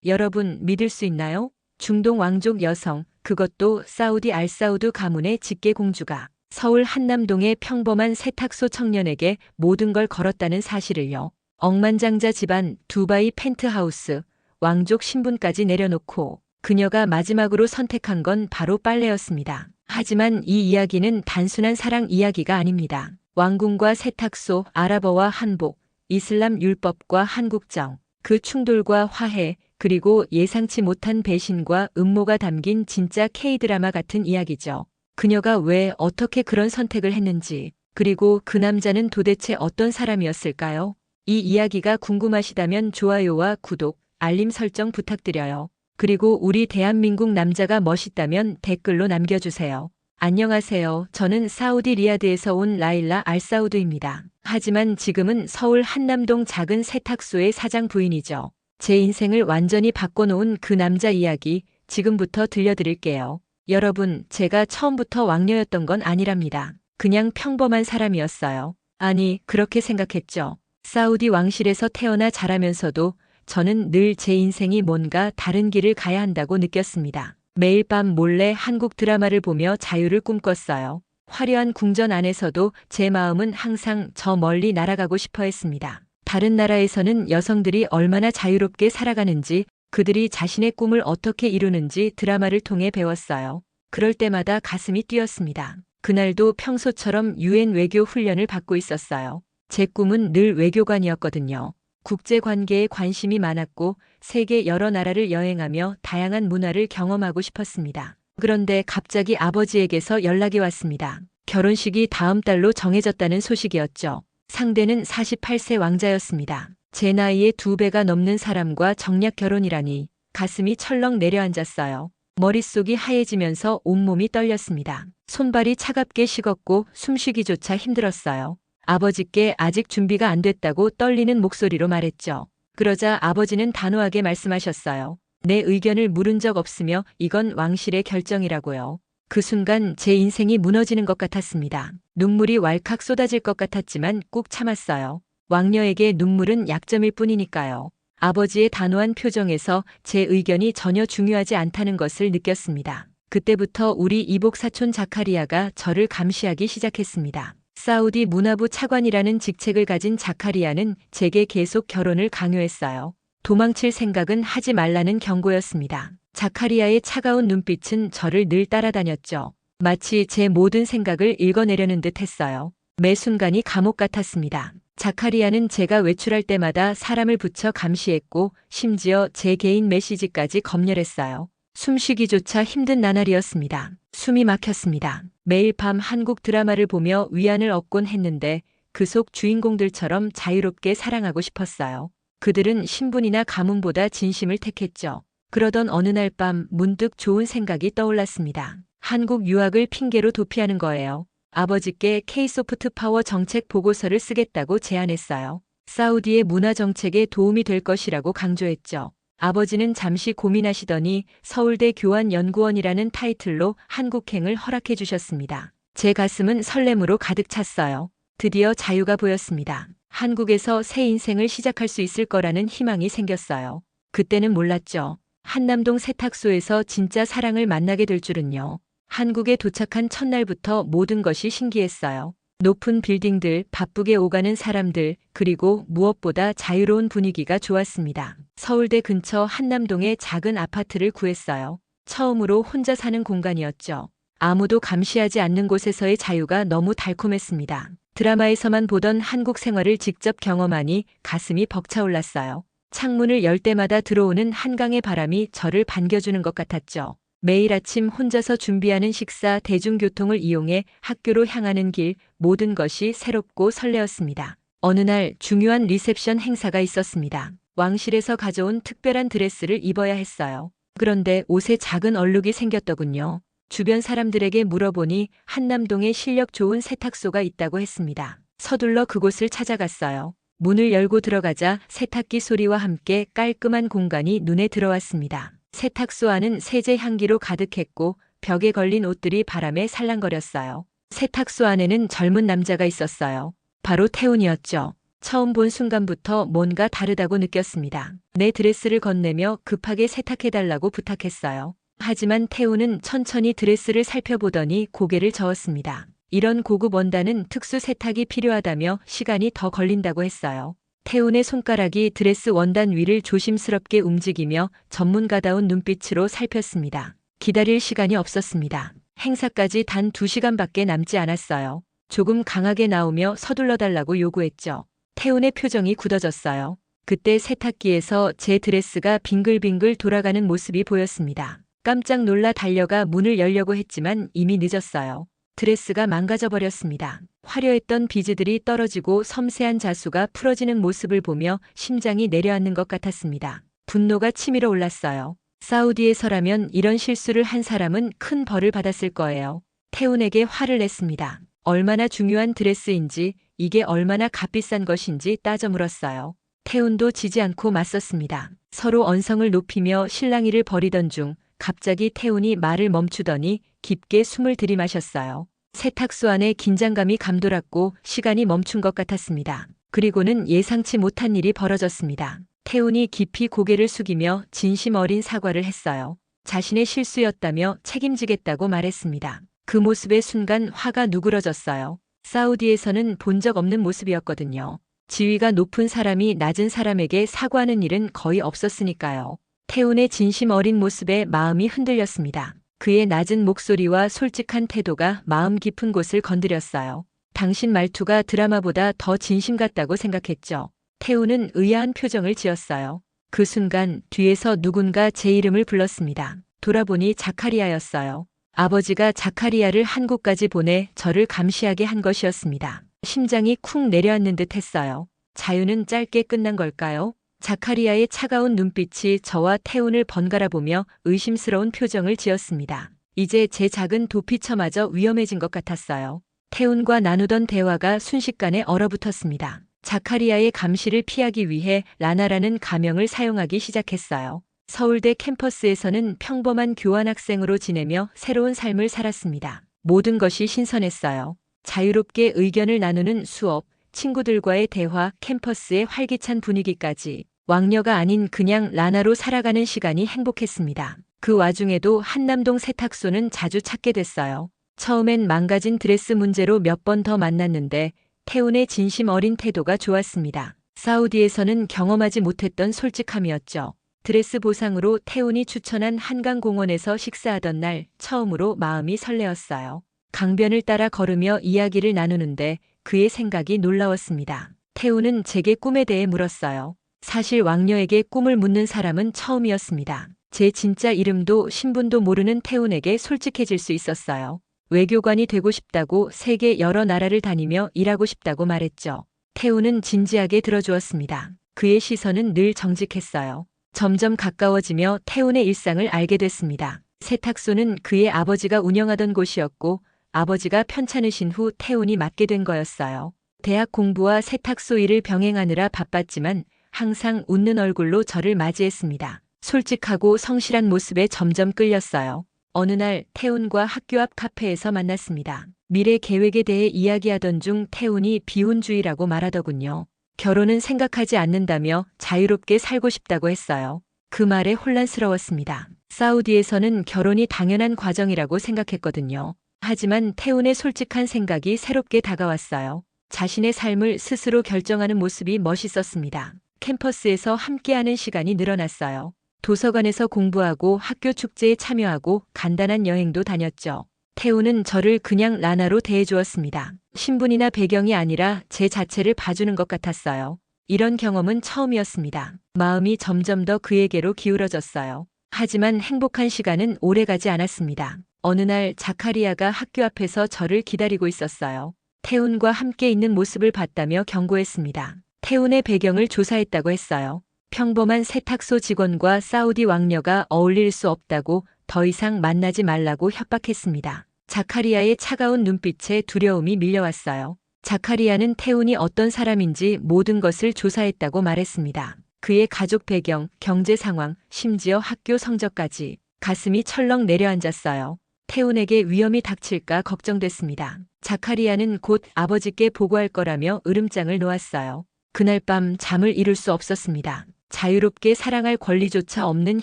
여러분 믿을 수 있나요? 중동 왕족 여성, 그것도 사우디 알사우드 가문의 직계 공주가 서울 한남동의 평범한 세탁소 청년에게 모든 걸 걸었다는 사실을요. 억만장자 집안, 두바이 펜트하우스, 왕족 신분까지 내려놓고 그녀가 마지막으로 선택한 건 바로 빨래였습니다. 하지만 이 이야기는 단순한 사랑 이야기가 아닙니다. 왕궁과 세탁소, 아랍어와 한복, 이슬람 율법과 한국정, 그 충돌과 화해, 그리고 예상치 못한 배신과 음모가 담긴 진짜 K-드라마 같은 이야기죠. 그녀가 왜 어떻게 그런 선택을 했는지, 그리고 그 남자는 도대체 어떤 사람이었을까요? 이 이야기가 궁금하시다면 좋아요와 구독, 알림 설정 부탁드려요. 그리고 우리 대한민국 남자가 멋있다면 댓글로 남겨주세요. 안녕하세요. 저는 사우디 리야드에서 온 라일라 알사우드입니다. 하지만 지금은 서울 한남동 작은 세탁소의 사장 부인이죠. 제 인생을 완전히 바꿔놓은 그 남자 이야기 지금부터 들려드릴게요. 여러분, 제가 처음부터 왕녀였던 건 아니랍니다. 그냥 평범한 사람이었어요. 아니, 그렇게 생각했죠. 사우디 왕실에서 태어나 자라면서도 저는 늘 제 인생이 뭔가 다른 길을 가야 한다고 느꼈습니다. 매일 밤 몰래 한국 드라마를 보며 자유를 꿈꿨어요. 화려한 궁전 안에서도 제 마음은 항상 저 멀리 날아가고 싶어 했습니다. 다른 나라에서는 여성들이 얼마나 자유롭게 살아가는지, 그들이 자신의 꿈을 어떻게 이루는지 드라마를 통해 배웠어요. 그럴 때마다 가슴이 뛰었습니다. 그날도 평소처럼 유엔 외교 훈련을 받고 있었어요. 제 꿈은 늘 외교관이었거든요. 국제관계에 관심이 많았고 세계 여러 나라를 여행하며 다양한 문화를 경험하고 싶었습니다. 그런데 갑자기 아버지에게서 연락이 왔습니다. 결혼식이 다음 달로 정해졌다는 소식이었죠. 상대는 48세 왕자였습니다. 제 나이의 2배가 넘는 사람과 정략 결혼이라니 가슴이 철렁 내려앉았어요. 머릿속이 하얘지면서 온몸이 떨렸습니다. 손발이 차갑게 식었고 숨쉬기조차 힘들었어요. 아버지께 아직 준비가 안 됐다고 떨리는 목소리로 말했죠. 그러자 아버지는 단호하게 말씀하셨어요. 내 의견을 물은 적 없으며 이건 왕실의 결정이라고요. 그 순간 제 인생이 무너지는 것 같았습니다. 눈물이 왈칵 쏟아질 것 같았지만 꾹 참았어요. 왕녀에게 눈물은 약점일 뿐이니까요. 아버지의 단호한 표정에서 제 의견이 전혀 중요하지 않다는 것을 느꼈습니다. 그때부터 우리 이복 사촌 자카리아가 저를 감시하기 시작했습니다. 사우디 문화부 차관이라는 직책을 가진 자카리아는 제게 계속 결혼을 강요했어요. 도망칠 생각은 하지 말라는 경고였습니다. 자카리아의 차가운 눈빛은 저를 늘 따라다녔죠. 마치 제 모든 생각을 읽어내려는 듯 했어요. 매 순간이 감옥 같았습니다. 자카리아는 제가 외출할 때마다 사람을 붙여 감시했고 심지어 제 개인 메시지까지 검열했어요. 숨쉬기조차 힘든 나날이었습니다. 숨이 막혔습니다. 매일 밤 한국 드라마를 보며 위안을 얻곤 했는데 그 속 주인공들처럼 자유롭게 사랑하고 싶었어요. 그들은 신분이나 가문보다 진심을 택했죠. 그러던 어느 날 밤 문득 좋은 생각이 떠올랐습니다. 한국 유학을 핑계로 도피하는 거예요. 아버지께 K-소프트 파워 정책 보고서를 쓰겠다고 제안했어요. 사우디의 문화 정책에 도움이 될 것이라고 강조했죠. 아버지는 잠시 고민하시더니 서울대 교환연구원이라는 타이틀로 한국행을 허락해 주셨습니다. 제 가슴은 설렘으로 가득 찼어요. 드디어 자유가 보였습니다. 한국에서 새 인생을 시작할 수 있을 거라는 희망이 생겼어요. 그때는 몰랐죠. 한남동 세탁소에서 진짜 사랑을 만나게 될 줄은요. 한국에 도착한 첫날부터 모든 것이 신기했어요. 높은 빌딩들, 바쁘게 오가는 사람들, 그리고 무엇보다 자유로운 분위기가 좋았습니다. 서울대 근처 한남동에 작은 아파트를 구했어요. 처음으로 혼자 사는 공간이었죠. 아무도 감시하지 않는 곳에서의 자유가 너무 달콤했습니다. 드라마에서만 보던 한국 생활을 직접 경험하니 가슴이 벅차올랐어요. 창문을 열 때마다 들어오는 한강의 바람이 저를 반겨주는 것 같았죠. 매일 아침 혼자서 준비하는 식사, 대중교통을 이용해 학교로 향하는 길, 모든 것이 새롭고 설레었습니다. 어느 날 중요한 리셉션 행사가 있었습니다. 왕실에서 가져온 특별한 드레스를 입어야 했어요. 그런데 옷에 작은 얼룩이 생겼더군요. 주변 사람들에게 물어보니 한남동에 실력 좋은 세탁소가 있다고 했습니다. 서둘러 그곳을 찾아갔어요. 문을 열고 들어가자 세탁기 소리와 함께 깔끔한 공간이 눈에 들어왔습니다. 세탁소 안은 세제 향기로 가득했고 벽에 걸린 옷들이 바람에 살랑거렸어요. 세탁소 안에는 젊은 남자가 있었어요. 바로 태훈이었죠. 처음 본 순간부터 뭔가 다르다고 느꼈습니다. 내 드레스를 건네며 급하게 세탁해달라고 부탁했어요. 하지만 태우는 천천히 드레스를 살펴보더니 고개를 저었습니다. 이런 고급 원단은 특수 세탁이 필요하다며 시간이 더 걸린다고 했어요. 태훈의 손가락이 드레스 원단 위를 조심스럽게 움직이며 전문가다운 눈빛으로 살폈습니다. 기다릴 시간이 없었습니다. 행사까지 단 2시간밖에 남지 않았어요. 조금 강하게 나오며 서둘러 달라고 요구했죠. 태훈의 표정이 굳어졌어요. 그때 세탁기에서 제 드레스가 빙글빙글 돌아가는 모습이 보였습니다. 깜짝 놀라 달려가 문을 열려고 했지만 이미 늦었어요. 드레스가 망가져 버렸습니다. 화려했던 비즈들이 떨어지고 섬세한 자수가 풀어지는 모습을 보며 심장이 내려앉는 것 같았습니다. 분노가 치밀어 올랐어요. 사우디에서라면 이런 실수를 한 사람은 큰 벌을 받았을 거예요. 태훈에게 화를 냈습니다. 얼마나 중요한 드레스인지, 이게 얼마나 값비싼 것인지 따져 물었어요. 태훈도 지지 않고 맞섰습니다. 서로 언성을 높이며 실랑이를 벌이던 중 갑자기 태훈이 말을 멈추더니 깊게 숨을 들이마셨어요. 세탁소 안에 긴장감이 감돌았고 시간이 멈춘 것 같았습니다. 그리고는 예상치 못한 일이 벌어졌습니다. 태훈이 깊이 고개를 숙이며 진심 어린 사과를 했어요. 자신의 실수였다며 책임지겠다고 말했습니다. 그 모습의 순간 화가 누그러졌어요. 사우디에서는 본 적 없는 모습이었거든요. 지위가 높은 사람이 낮은 사람에게 사과하는 일은 거의 없었으니까요. 태훈의 진심 어린 모습에 마음이 흔들렸습니다. 그의 낮은 목소리와 솔직한 태도가 마음 깊은 곳을 건드렸어요. 당신 말투가 드라마보다 더 진심 같다고 생각했죠. 태훈은 의아한 표정을 지었어요. 그 순간 뒤에서 누군가 제 이름을 불렀습니다. 돌아보니 자카리아였어요. 아버지가 자카리아를 한국까지 보내 저를 감시하게 한 것이었습니다. 심장이 쿵 내려앉는 듯 했어요. 자유는 짧게 끝난 걸까요? 자카리아의 차가운 눈빛이 저와 태훈을 번갈아 보며 의심스러운 표정을 지었습니다. 이제 제 작은 도피처마저 위험해진 것 같았어요. 태훈과 나누던 대화가 순식간에 얼어붙었습니다. 자카리아의 감시를 피하기 위해 라나라는 가명을 사용하기 시작했어요. 서울대 캠퍼스에서는 평범한 교환학생으로 지내며 새로운 삶을 살았습니다. 모든 것이 신선했어요. 자유롭게 의견을 나누는 수업, 친구들과의 대화, 캠퍼스의 활기찬 분위기까지 왕녀가 아닌 그냥 라나로 살아가는 시간이 행복했습니다. 그 와중에도 한남동 세탁소는 자주 찾게 됐어요. 처음엔 망가진 드레스 문제로 몇 번 더 만났는데 태훈의 진심 어린 태도가 좋았습니다. 사우디에서는 경험하지 못했던 솔직함이었죠. 드레스 보상으로 태훈이 추천한 한강공원에서 식사하던 날 처음으로 마음이 설레었어요. 강변을 따라 걸으며 이야기를 나누는데 그의 생각이 놀라웠습니다. 태훈은 제게 꿈에 대해 물었어요. 사실 왕녀에게 꿈을 묻는 사람은 처음이었습니다. 제 진짜 이름도 신분도 모르는 태훈에게 솔직해질 수 있었어요. 외교관이 되고 싶다고 세계 여러 나라를 다니며 일하고 싶다고 말했죠. 태훈은 진지하게 들어주었습니다. 그의 시선은 늘 정직했어요. 점점 가까워지며 태훈의 일상을 알게 됐습니다. 세탁소는 그의 아버지가 운영하던 곳이었고 아버지가 편찮으신 후 태훈이 맡게 된 거였어요. 대학 공부와 세탁소 일을 병행하느라 바빴지만 항상 웃는 얼굴로 저를 맞이했습니다. 솔직하고 성실한 모습에 점점 끌렸어요. 어느 날 태훈과 학교 앞 카페에서 만났습니다. 미래 계획에 대해 이야기하던 중 태훈이 비혼주의라고 말하더군요. 결혼은 생각하지 않는다며 자유롭게 살고 싶다고 했어요. 그 말에 혼란스러웠습니다. 사우디에서는 결혼이 당연한 과정이라고 생각했거든요. 하지만 태훈의 솔직한 생각이 새롭게 다가왔어요. 자신의 삶을 스스로 결정하는 모습이 멋있었습니다. 캠퍼스에서 함께하는 시간이 늘어났어요. 도서관에서 공부하고 학교 축제에 참여하고 간단한 여행도 다녔죠. 태훈은 저를 그냥 라나로 대해주었습니다. 신분이나 배경이 아니라 제 자체를 봐주는 것 같았어요. 이런 경험은 처음이었습니다. 마음이 점점 더 그에게로 기울어졌어요. 하지만 행복한 시간은 오래가지 않았습니다. 어느 날 자카리아가 학교 앞에서 저를 기다리고 있었어요. 태훈과 함께 있는 모습을 봤다며 경고했습니다. 태훈의 배경을 조사했다고 했어요. 평범한 세탁소 직원과 사우디 왕녀가 어울릴 수 없다고 더 이상 만나지 말라고 협박했습니다. 자카리아의 차가운 눈빛에 두려움이 밀려왔어요. 자카리아는 태훈이 어떤 사람인지 모든 것을 조사했다고 말했습니다. 그의 가족 배경, 경제 상황, 심지어 학교 성적까지. 가슴이 철렁 내려앉았어요. 태훈에게 위험이 닥칠까 걱정됐습니다. 자카리아는 곧 아버지께 보고할 거라며 으름장을 놓았어요. 그날 밤 잠을 이룰 수 없었습니다. 자유롭게 사랑할 권리조차 없는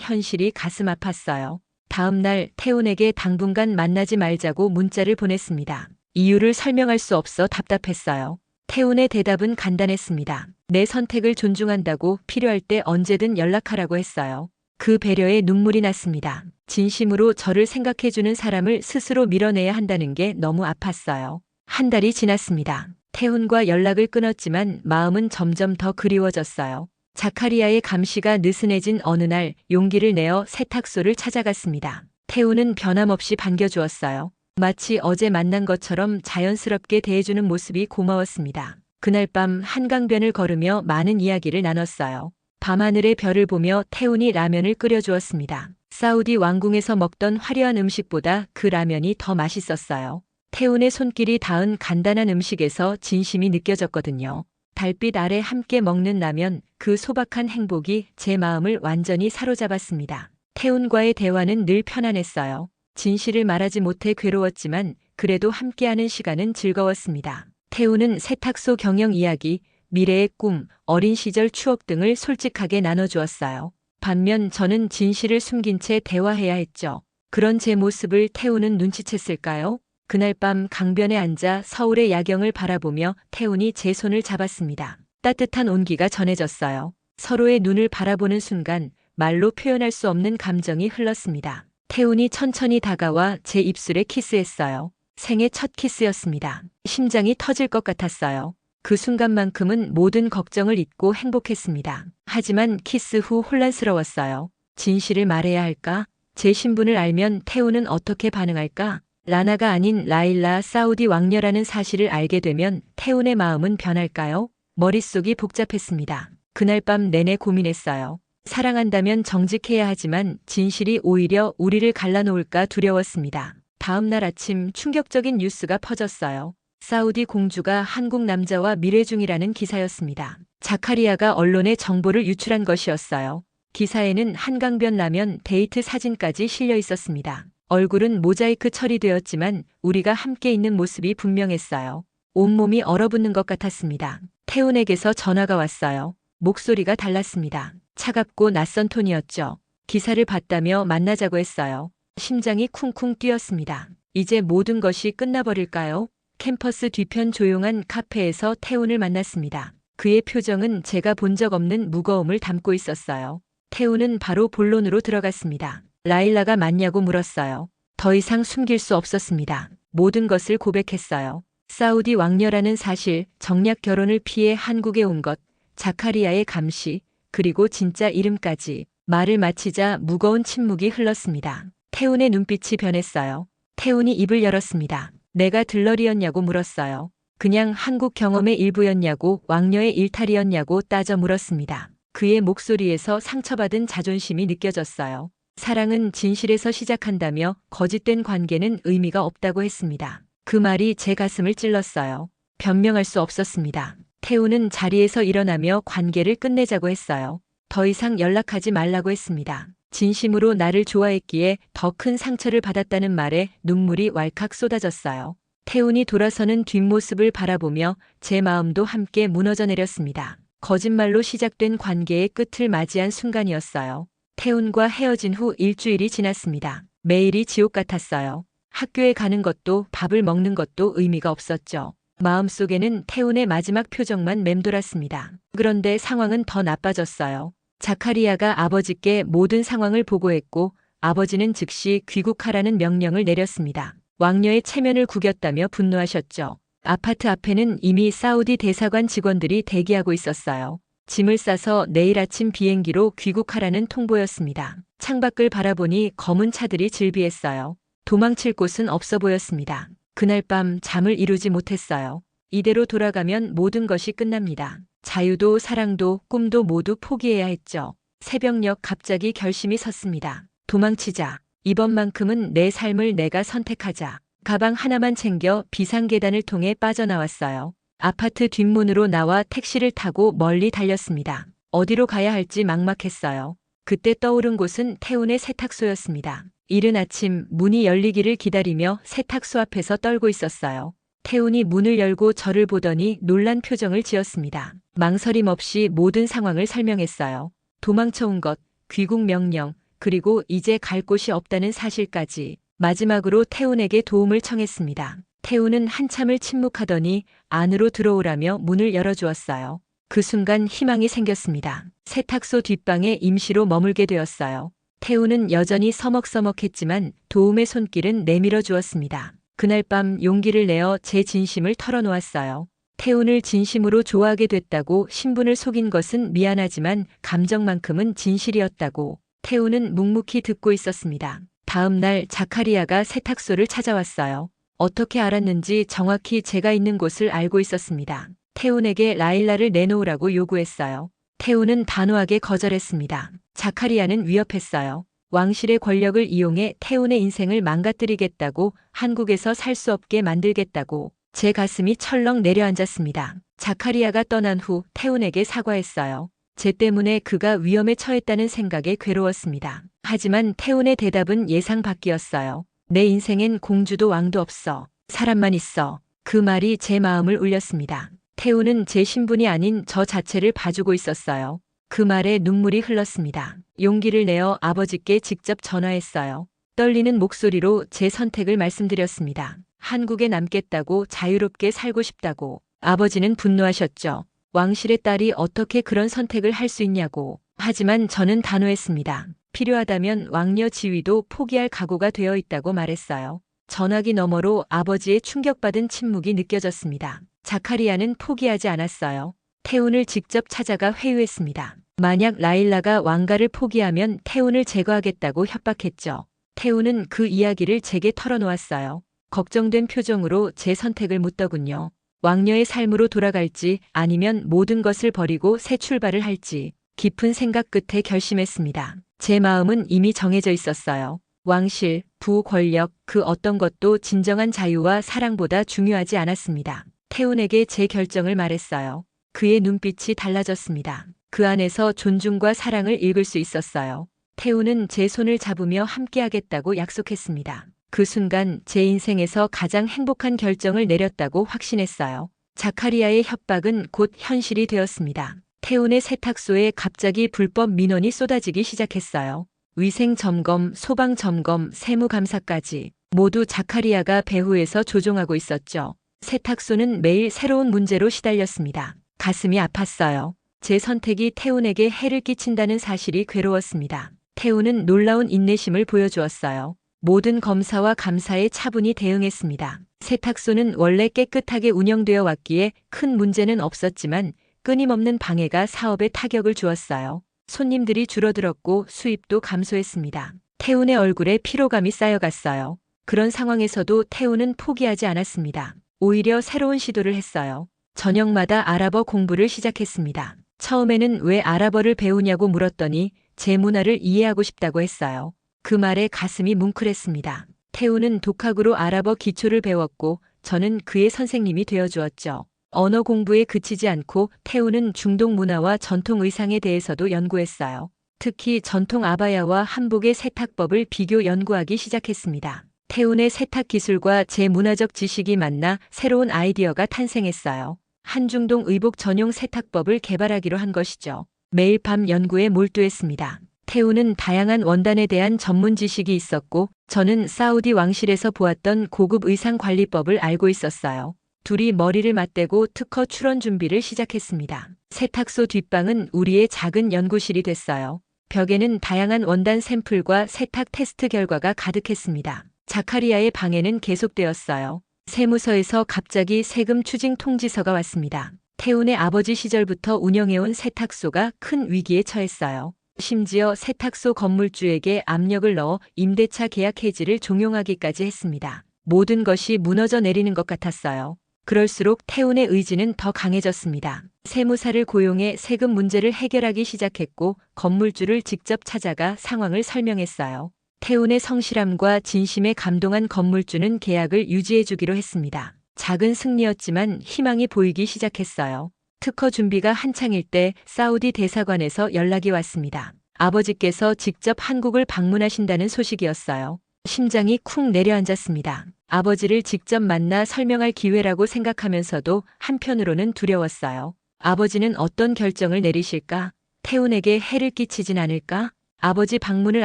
현실이 가슴 아팠어요. 다음 날 태훈에게 당분간 만나지 말자고 문자를 보냈습니다. 이유를 설명할 수 없어 답답했어요. 태훈의 대답은 간단했습니다. 내 선택을 존중한다고 필요할 때 언제든 연락하라고 했어요. 그 배려에 눈물이 났습니다. 진심으로 저를 생각해주는 사람을 스스로 밀어내야 한다는 게 너무 아팠어요. 한 달이 지났습니다. 태훈과 연락을 끊었지만 마음은 점점 더 그리워졌어요. 자카리아의 감시가 느슨해진 어느 날 용기를 내어 세탁소를 찾아갔습니다. 태훈은 변함없이 반겨주었어요. 마치 어제 만난 것처럼 자연스럽게 대해주는 모습이 고마웠습니다. 그날 밤 한강변을 걸으며 많은 이야기를 나눴어요. 밤하늘의 별을 보며 태훈이 라면을 끓여주었습니다. 사우디 왕궁에서 먹던 화려한 음식보다 그 라면이 더 맛있었어요. 태훈의 손길이 닿은 간단한 음식에서 진심이 느껴졌거든요. 달빛 아래 함께 먹는 라면, 그 소박한 행복이 제 마음을 완전히 사로잡았습니다. 태훈과의 대화는 늘 편안했어요. 진실을 말하지 못해 괴로웠지만 그래도 함께하는 시간은 즐거웠습니다. 태훈은 세탁소 경영 이야기, 미래의 꿈, 어린 시절 추억 등을 솔직하게 나눠주었어요. 반면 저는 진실을 숨긴 채 대화해야 했죠. 그런 제 모습을 태훈은 눈치챘을까요? 그날 밤 강변에 앉아 서울의 야경을 바라보며 태훈이 제 손을 잡았습니다. 따뜻한 온기가 전해졌어요. 서로의 눈을 바라보는 순간 말로 표현할 수 없는 감정이 흘렀습니다. 태훈이 천천히 다가와 제 입술에 키스했어요. 생애 첫 키스였습니다. 심장이 터질 것 같았어요. 그 순간만큼은 모든 걱정을 잊고 행복했습니다. 하지만 키스 후 혼란스러웠어요. 진실을 말해야 할까? 제 신분을 알면 태훈은 어떻게 반응할까? 라나가 아닌 라일라 사우디 왕녀라는 사실을 알게 되면 태훈의 마음은 변할까요? 머릿속이 복잡했습니다. 그날 밤 내내 고민했어요. 사랑한다면 정직해야 하지만 진실이 오히려 우리를 갈라놓을까 두려웠습니다. 다음 날 아침 충격적인 뉴스가 퍼졌어요. 사우디 공주가 한국 남자와 미래 중이라는 기사였습니다. 자카리아가 언론에 정보를 유출한 것이었어요. 기사에는 한강변 라면 데이트 사진까지 실려 있었습니다. 얼굴은 모자이크 처리되었지만 우리가 함께 있는 모습이 분명했어요. 온몸이 얼어붙는 것 같았습니다. 태훈에게서 전화가 왔어요. 목소리가 달랐습니다. 차갑고 낯선 톤이었죠. 기사를 봤다며 만나자고 했어요. 심장이 쿵쿵 뛰었습니다. 이제 모든 것이 끝나버릴까요? 캠퍼스 뒤편 조용한 카페에서 태훈을 만났습니다. 그의 표정은 제가 본 적 없는 무거움을 담고 있었어요. 태훈은 바로 본론으로 들어갔습니다. 라일라가 맞냐고 물었어요. 더 이상 숨길 수 없었습니다. 모든 것을 고백했어요. 사우디 왕녀라는 사실, 정략 결혼을 피해 한국에 온 것, 자카리아의 감시, 그리고 진짜 이름까지. 말을 마치자 무거운 침묵이 흘렀습니다. 태훈의 눈빛이 변했어요. 태훈이 입을 열었습니다. 내가 들러리였냐고 물었어요. 그냥 한국 경험의 일부였냐고, 왕녀의 일탈이었냐고 따져 물었습니다. 그의 목소리에서 상처받은 자존심이 느껴졌어요. 사랑은 진실에서 시작한다며 거짓된 관계는 의미가 없다고 했습니다. 그 말이 제 가슴을 찔렀어요. 변명할 수 없었습니다. 태훈은 자리에서 일어나며 관계를 끝내자고 했어요. 더 이상 연락하지 말라고 했습니다. 진심으로 나를 좋아했기에 더 큰 상처를 받았다는 말에 눈물이 왈칵 쏟아졌어요. 태훈이 돌아서는 뒷모습을 바라보며 제 마음도 함께 무너져 내렸습니다. 거짓말로 시작된 관계의 끝을 맞이한 순간이었어요. 태훈과 헤어진 후 일주일이 지났습니다. 매일이 지옥 같았어요. 학교에 가는 것도 밥을 먹는 것도 의미가 없었죠. 마음속에는 태훈의 마지막 표정만 맴돌았습니다. 그런데 상황은 더 나빠졌어요. 자카리아가 아버지께 모든 상황을 보고했고 아버지는 즉시 귀국하라는 명령을 내렸습니다. 왕녀의 체면을 구겼다며 분노하셨죠. 아파트 앞에는 이미 사우디 대사관 직원들이 대기하고 있었어요. 짐을 싸서 내일 아침 비행기로 귀국하라는 통보였습니다. 창밖을 바라보니 검은 차들이 질비했어요. 도망칠 곳은 없어 보였습니다. 그날 밤 잠을 이루지 못했어요. 이대로 돌아가면 모든 것이 끝납니다. 자유도 사랑도 꿈도 모두 포기해야 했죠. 새벽녘 갑자기 결심이 섰습니다. 도망치자. 이번만큼은 내 삶을 내가 선택하자. 가방 하나만 챙겨 비상계단을 통해 빠져나왔어요. 아파트 뒷문으로 나와 택시를 타고 멀리 달렸습니다. 어디로 가야 할지 막막했어요. 그때 떠오른 곳은 태훈의 세탁소였습니다. 이른 아침 문이 열리기를 기다리며 세탁소 앞에서 떨고 있었어요. 태훈이 문을 열고 저를 보더니 놀란 표정을 지었습니다. 망설임 없이 모든 상황을 설명했어요. 도망쳐온 것, 귀국 명령, 그리고 이제 갈 곳이 없다는 사실까지. 마지막으로 태훈에게 도움을 청했습니다. 태훈은 한참을 침묵하더니 안으로 들어오라며 문을 열어주었어요. 그 순간 희망이 생겼습니다. 세탁소 뒷방에 임시로 머물게 되었어요. 태훈은 여전히 서먹서먹했지만 도움의 손길은 내밀어 주었습니다. 그날 밤 용기를 내어 제 진심을 털어놓았어요. 태훈을 진심으로 좋아하게 됐다고 신분을 속인 것은 미안하지만 감정만큼은 진실이었다고. 태훈은 묵묵히 듣고 있었습니다. 다음 날 자카리아가 세탁소를 찾아왔어요. 어떻게 알았는지 정확히 제가 있는 곳을 알고 있었습니다. 태훈에게 라일라를 내놓으라고 요구했어요. 태훈은 단호하게 거절했습니다. 자카리아는 위협했어요. 왕실의 권력을 이용해 태훈의 인생을 망가뜨리겠다고, 한국에서 살 수 없게 만들겠다고. 제 가슴이 철렁 내려앉았습니다. 자카리아가 떠난 후 태훈에게 사과했어요. 제 때문에 그가 위험에 처했다는 생각에 괴로웠습니다. 하지만 태훈의 대답은 예상 밖이었어요. 내 인생엔 공주도 왕도 없어. 사람만 있어. 그 말이 제 마음을 울렸습니다. 태훈은 제 신분이 아닌 저 자체를 봐주고 있었어요. 그 말에 눈물이 흘렀습니다. 용기를 내어 아버지께 직접 전화했어요. 떨리는 목소리로 제 선택을 말씀드렸습니다. 한국에 남겠다고, 자유롭게 살고 싶다고. 아버지는 분노하셨죠. 왕실의 딸이 어떻게 그런 선택을 할 수 있냐고. 하지만 저는 단호했습니다. 필요하다면 왕녀 지위도 포기할 각오가 되어 있다고 말했어요. 전화기 너머로 아버지의 충격받은 침묵이 느껴졌습니다. 자카리아는 포기하지 않았어요. 태훈을 직접 찾아가 회유했습니다. 만약 라일라가 왕가를 포기하면 태훈을 제거하겠다고 협박했죠. 태훈은 그 이야기를 제게 털어놓았어요. 걱정된 표정으로 제 선택을 묻더군요. 왕녀의 삶으로 돌아갈지 아니면 모든 것을 버리고 새 출발을 할지. 깊은 생각 끝에 결심했습니다. 제 마음은 이미 정해져 있었어요. 왕실, 부, 권력, 그 어떤 것도 진정한 자유와 사랑보다 중요하지 않았습니다. 태훈에게 제 결정을 말했어요. 그의 눈빛이 달라졌습니다. 그 안에서 존중과 사랑을 읽을 수 있었어요. 태훈은 제 손을 잡으며 함께하겠다고 약속했습니다. 그 순간 제 인생에서 가장 행복한 결정을 내렸다고 확신했어요. 자카리아의 협박은 곧 현실이 되었습니다. 태훈의 세탁소에 갑자기 불법 민원이 쏟아지기 시작했어요. 위생 점검, 소방 점검, 세무 감사까지. 모두 자카리아가 배후에서 조종하고 있었죠. 세탁소는 매일 새로운 문제로 시달렸습니다. 가슴이 아팠어요. 제 선택이 태훈에게 해를 끼친다는 사실이 괴로웠습니다. 태훈은 놀라운 인내심을 보여주었어요. 모든 검사와 감사에 차분히 대응했습니다. 세탁소는 원래 깨끗하게 운영되어 왔기에 큰 문제는 없었지만 끊임없는 방해가 사업에 타격을 주었어요. 손님들이 줄어들었고 수입도 감소했습니다. 태훈의 얼굴에 피로감이 쌓여갔어요. 그런 상황에서도 태훈은 포기하지 않았습니다. 오히려 새로운 시도를 했어요. 저녁마다 아랍어 공부를 시작했습니다. 처음에는 왜 아랍어를 배우냐고 물었더니 제 문화를 이해하고 싶다고 했어요. 그 말에 가슴이 뭉클했습니다. 태훈은 독학으로 아랍어 기초를 배웠고 저는 그의 선생님이 되어주었죠. 언어 공부에 그치지 않고 태훈은 중동 문화와 전통 의상에 대해서도 연구했어요. 특히 전통 아바야와 한복의 세탁법을 비교 연구하기 시작했습니다. 태훈의 세탁 기술과 제 문화적 지식이 만나 새로운 아이디어가 탄생했어요. 한중동 의복 전용 세탁법을 개발하기로 한 것이죠. 매일 밤 연구에 몰두했습니다. 태훈은 다양한 원단에 대한 전문 지식이 있었고 저는 사우디 왕실에서 보았던 고급 의상 관리법을 알고 있었어요. 둘이 머리를 맞대고 특허 출원 준비를 시작했습니다. 세탁소 뒷방은 우리의 작은 연구실이 됐어요. 벽에는 다양한 원단 샘플과 세탁 테스트 결과가 가득했습니다. 자카리아의 방해는 계속되었어요. 세무서에서 갑자기 세금 추징 통지서가 왔습니다. 태훈의 아버지 시절부터 운영해온 세탁소가 큰 위기에 처했어요. 심지어 세탁소 건물주에게 압력을 넣어 임대차 계약 해지를 종용하기까지 했습니다. 모든 것이 무너져 내리는 것 같았어요. 그럴수록 태훈의 의지는 더 강해졌습니다. 세무사를 고용해 세금 문제를 해결하기 시작했고 건물주를 직접 찾아가 상황을 설명했어요. 태훈의 성실함과 진심에 감동한 건물주는 계약을 유지해주기로 했습니다. 작은 승리였지만 희망이 보이기 시작했어요. 특허 준비가 한창일 때 사우디 대사관에서 연락이 왔습니다. 아버지께서 직접 한국을 방문하신다는 소식이었어요. 심장이 쿵 내려앉았습니다. 아버지를 직접 만나 설명할 기회라고 생각하면서도 한편으로는 두려웠어요. 아버지는 어떤 결정을 내리실까? 태훈에게 해를 끼치진 않을까? 아버지 방문을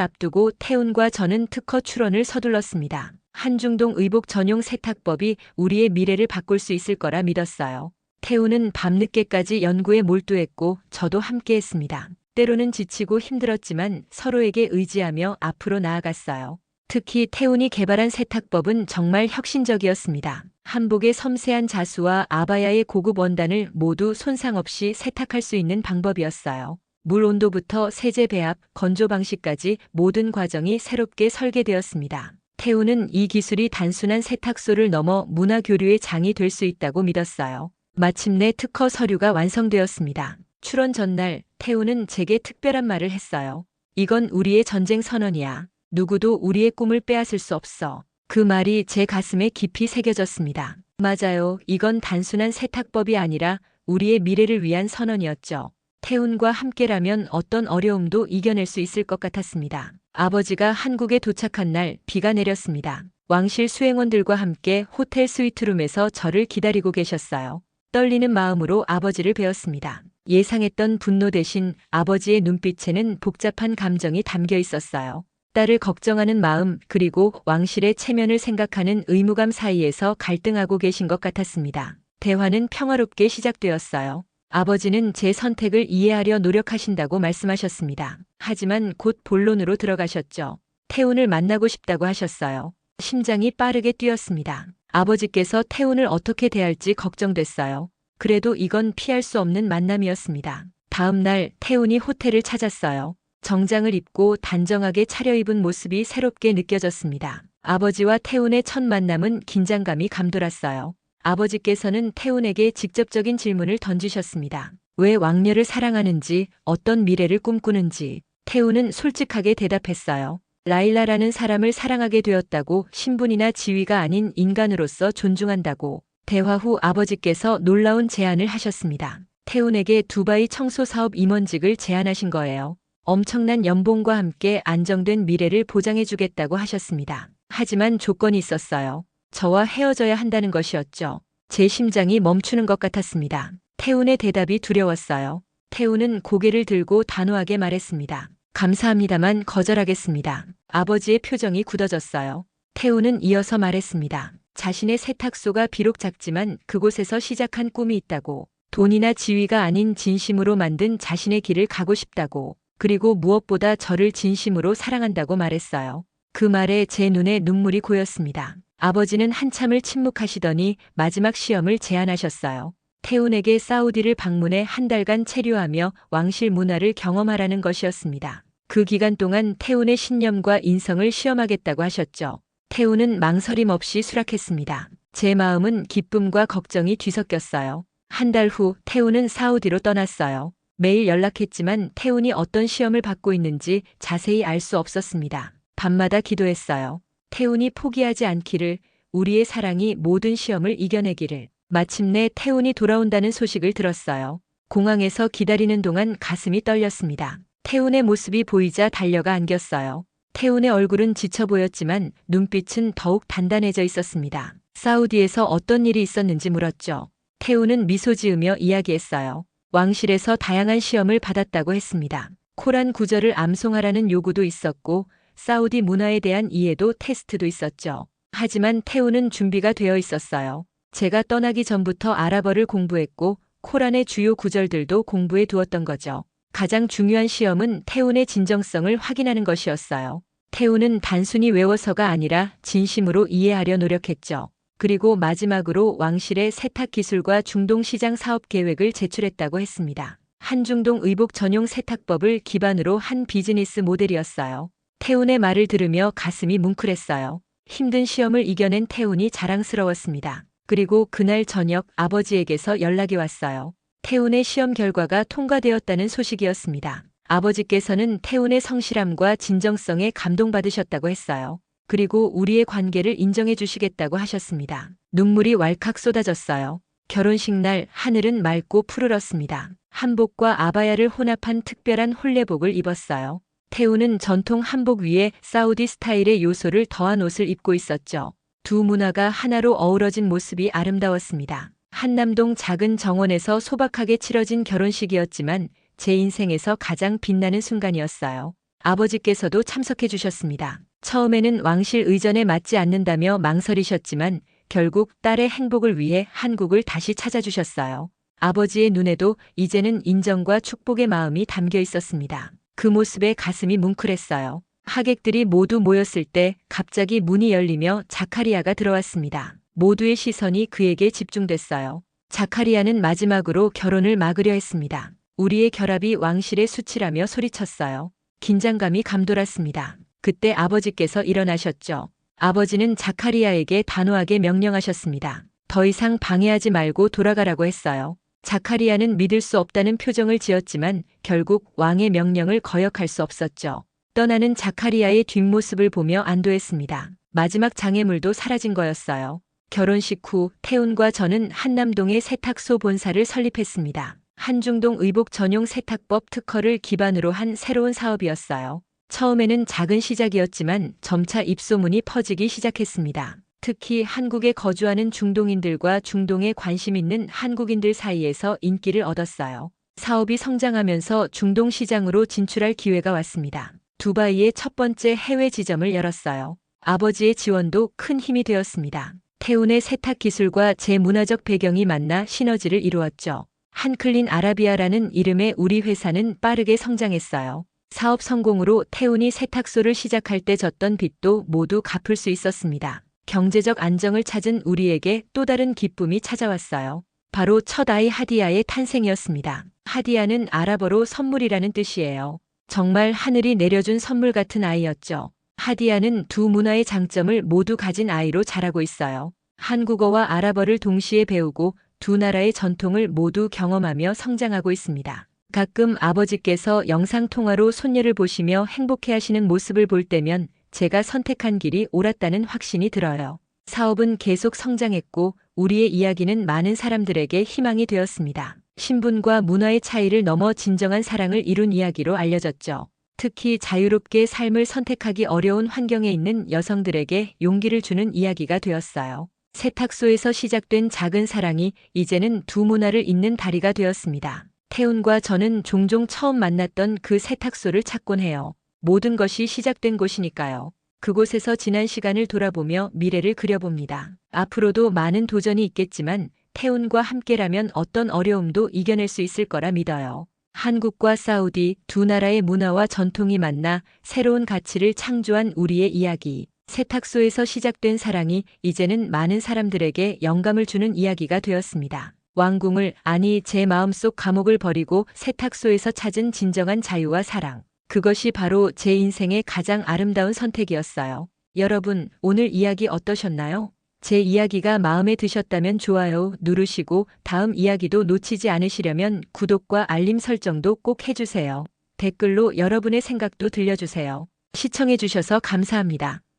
앞두고 태훈과 저는 특허 출원을 서둘렀습니다. 한중동 의복 전용 세탁법이 우리의 미래를 바꿀 수 있을 거라 믿었어요. 태훈은 밤늦게까지 연구에 몰두했고 저도 함께했습니다. 때로는 지치고 힘들었지만 서로에게 의지하며 앞으로 나아갔어요. 특히 태훈이 개발한 세탁법은 정말 혁신적이었습니다. 한복의 섬세한 자수와 아바야의 고급 원단을 모두 손상 없이 세탁할 수 있는 방법이었어요. 물 온도부터 세제 배합, 건조 방식까지 모든 과정이 새롭게 설계되었습니다. 태훈은 이 기술이 단순한 세탁소를 넘어 문화 교류의 장이 될 수 있다고 믿었어요. 마침내 특허 서류가 완성되었습니다. 출원 전날 태훈은 제게 특별한 말을 했어요. 이건 우리의 전쟁 선언이야. 누구도 우리의 꿈을 빼앗을 수 없어. 그 말이 제 가슴에 깊이 새겨졌습니다. 맞아요. 이건 단순한 세탁법이 아니라 우리의 미래를 위한 선언이었죠. 태훈과 함께라면 어떤 어려움도 이겨낼 수 있을 것 같았습니다. 아버지가 한국에 도착한 날 비가 내렸습니다. 왕실 수행원들과 함께 호텔 스위트룸에서 저를 기다리고 계셨어요. 떨리는 마음으로 아버지를 뵈었습니다. 예상했던 분노 대신 아버지의 눈빛에는 복잡한 감정이 담겨 있었어요. 딸을 걱정하는 마음 그리고 왕실의 체면을 생각하는 의무감 사이에서 갈등하고 계신 것 같았습니다. 대화는 평화롭게 시작되었어요. 아버지는 제 선택을 이해하려 노력하신다고 말씀하셨습니다. 하지만 곧 본론으로 들어가셨죠. 태훈을 만나고 싶다고 하셨어요. 심장이 빠르게 뛰었습니다. 아버지께서 태훈을 어떻게 대할지 걱정됐어요. 그래도 이건 피할 수 없는 만남이었습니다. 다음 날 태훈이 호텔을 찾았어요. 정장을 입고 단정하게 차려입은 모습이 새롭게 느껴졌습니다. 아버지와 태훈의 첫 만남은 긴장감이 감돌았어요. 아버지께서는 태훈에게 직접적인 질문을 던지셨습니다. 왜 왕녀를 사랑하는지, 어떤 미래를 꿈꾸는지. 태훈은 솔직하게 대답했어요. 라일라라는 사람을 사랑하게 되었다고, 신분이나 지위가 아닌 인간으로서 존중한다고. 대화 후 아버지께서 놀라운 제안을 하셨습니다. 태훈에게 두바이 청소 사업 임원직을 제안하신 거예요. 엄청난 연봉과 함께 안정된 미래를 보장해주겠다고 하셨습니다. 하지만 조건이 있었어요. 저와 헤어져야 한다는 것이었죠. 제 심장이 멈추는 것 같았습니다. 태훈의 대답이 두려웠어요. 태훈은 고개를 들고 단호하게 말했습니다. 감사합니다만 거절하겠습니다. 아버지의 표정이 굳어졌어요. 태훈은 이어서 말했습니다. 자신의 세탁소가 비록 작지만 그곳에서 시작한 꿈이 있다고. 돈이나 지위가 아닌 진심으로 만든 자신의 길을 가고 싶다고. 그리고 무엇보다 저를 진심으로 사랑한다고 말했어요. 그 말에 제 눈에 눈물이 고였습니다. 아버지는 한참을 침묵하시더니 마지막 시험을 제안하셨어요. 태훈에게 사우디를 방문해 한 달간 체류하며 왕실 문화를 경험하라는 것이었습니다. 그 기간 동안 태훈의 신념과 인성을 시험하겠다고 하셨죠. 태훈은 망설임 없이 수락했습니다. 제 마음은 기쁨과 걱정이 뒤섞였어요. 한 달 후 태훈은 사우디로 떠났어요. 매일 연락했지만 태훈이 어떤 시험을 받고 있는지 자세히 알 수 없었습니다. 밤마다 기도했어요. 태훈이 포기하지 않기를, 우리의 사랑이 모든 시험을 이겨내기를. 마침내 태훈이 돌아온다는 소식을 들었어요. 공항에서 기다리는 동안 가슴이 떨렸습니다. 태훈의 모습이 보이자 달려가 안겼어요. 태훈의 얼굴은 지쳐 보였지만 눈빛은 더욱 단단해져 있었습니다. 사우디에서 어떤 일이 있었는지 물었죠. 태훈은 미소 지으며 이야기했어요. 왕실에서 다양한 시험을 받았다고 했습니다. 코란 구절을 암송하라는 요구도 있었고 사우디 문화에 대한 이해도 테스트도 있었죠. 하지만 태훈은 준비가 되어 있었어요. 제가 떠나기 전부터 아랍어를 공부했고 코란의 주요 구절들도 공부해 두었던 거죠. 가장 중요한 시험은 태훈의 진정성을 확인하는 것이었어요. 태훈은 단순히 외워서가 아니라 진심으로 이해하려 노력했죠. 그리고 마지막으로 왕실의 세탁 기술과 중동 시장 사업 계획을 제출했다고 했습니다. 한중동 의복 전용 세탁법을 기반으로 한 비즈니스 모델이었어요. 태훈의 말을 들으며 가슴이 뭉클했어요. 힘든 시험을 이겨낸 태훈이 자랑스러웠습니다. 그리고 그날 저녁 아버지에게서 연락이 왔어요. 태훈의 시험 결과가 통과되었다는 소식이었습니다. 아버지께서는 태훈의 성실함과 진정성에 감동받으셨다고 했어요. 그리고 우리의 관계를 인정해 주시겠다고 하셨습니다. 눈물이 왈칵 쏟아졌어요. 결혼식 날 하늘은 맑고 푸르렀습니다. 한복과 아바야를 혼합한 특별한 홀레복을 입었어요. 태훈은 전통 한복 위에 사우디 스타일의 요소를 더한 옷을 입고 있었죠. 두 문화가 하나로 어우러진 모습이 아름다웠습니다. 한남동 작은 정원에서 소박하게 치러진 결혼식이었지만 제 인생에서 가장 빛나는 순간이었어요. 아버지께서도 참석해 주셨습니다. 처음에는 왕실 의전에 맞지 않는다며 망설이셨지만 결국 딸의 행복을 위해 한국을 다시 찾아주셨어요. 아버지의 눈에도 이제는 인정과 축복의 마음이 담겨 있었습니다. 그 모습에 가슴이 뭉클했어요. 하객들이 모두 모였을 때 갑자기 문이 열리며 자카리아가 들어왔습니다. 모두의 시선이 그에게 집중됐어요. 자카리아는 마지막으로 결혼을 막으려 했습니다. 우리의 결합이 왕실의 수치라며 소리쳤어요. 긴장감이 감돌았습니다. 그때 아버지께서 일어나셨죠. 아버지는 자카리아에게 단호하게 명령하셨습니다. 더 이상 방해하지 말고 돌아가라고 했어요. 자카리아는 믿을 수 없다는 표정을 지었지만 결국 왕의 명령을 거역할 수 없었죠. 떠나는 자카리아의 뒷모습을 보며 안도했습니다. 마지막 장애물도 사라진 거였어요. 결혼식 후 태훈과 저는 한남동의 세탁소 본사를 설립했습니다. 한중동 의복 전용 세탁법 특허를 기반으로 한 새로운 사업이었어요. 처음에는 작은 시작이었지만 점차 입소문이 퍼지기 시작했습니다. 특히 한국에 거주하는 중동인들과 중동에 관심 있는 한국인들 사이에서 인기를 얻었어요. 사업이 성장하면서 중동 시장으로 진출할 기회가 왔습니다. 두바이의 첫 번째 해외 지점을 열었어요. 아버지의 지원도 큰 힘이 되었습니다. 태훈의 세탁 기술과 제 문화적 배경이 만나 시너지를 이루었죠. 한클린 아라비아라는 이름의 우리 회사는 빠르게 성장했어요. 사업 성공으로 태훈이 세탁소를 시작할 때 졌던 빚도 모두 갚을 수 있었습니다. 경제적 안정을 찾은 우리에게 또 다른 기쁨이 찾아왔어요. 바로 첫 아이 하디야의 탄생이었습니다. 하디야는 아랍어로 선물이라는 뜻이에요. 정말 하늘이 내려준 선물 같은 아이였죠. 하디야는 두 문화의 장점을 모두 가진 아이로 자라고 있어요. 한국어와 아랍어를 동시에 배우고 두 나라의 전통을 모두 경험하며 성장하고 있습니다. 가끔 아버지께서 영상통화로 손녀를 보시며 행복해하시는 모습을 볼 때면 제가 선택한 길이 옳았다는 확신이 들어요. 사업은 계속 성장했고 우리의 이야기는 많은 사람들에게 희망이 되었습니다. 신분과 문화의 차이를 넘어 진정한 사랑을 이룬 이야기로 알려졌죠. 특히 자유롭게 삶을 선택하기 어려운 환경에 있는 여성들에게 용기를 주는 이야기가 되었어요. 세탁소에서 시작된 작은 사랑이 이제는 두 문화를 잇는 다리가 되었습니다. 태훈과 저는 종종 처음 만났던 그 세탁소를 찾곤 해요. 모든 것이 시작된 곳이니까요. 그곳에서 지난 시간을 돌아보며 미래를 그려봅니다. 앞으로도 많은 도전이 있겠지만 태훈과 함께라면 어떤 어려움도 이겨낼 수 있을 거라 믿어요. 한국과 사우디 두 나라의 문화와 전통이 만나 새로운 가치를 창조한 우리의 이야기. 세탁소에서 시작된 사랑이 이제는 많은 사람들에게 영감을 주는 이야기가 되었습니다. 왕궁을, 아니 제 마음속 감옥을 버리고 세탁소에서 찾은 진정한 자유와 사랑. 그것이 바로 제 인생의 가장 아름다운 선택이었어요. 여러분, 오늘 이야기 어떠셨나요? 제 이야기가 마음에 드셨다면 좋아요 누르시고 다음 이야기도 놓치지 않으시려면 구독과 알림 설정도 꼭 해주세요. 댓글로 여러분의 생각도 들려주세요. 시청해주셔서 감사합니다.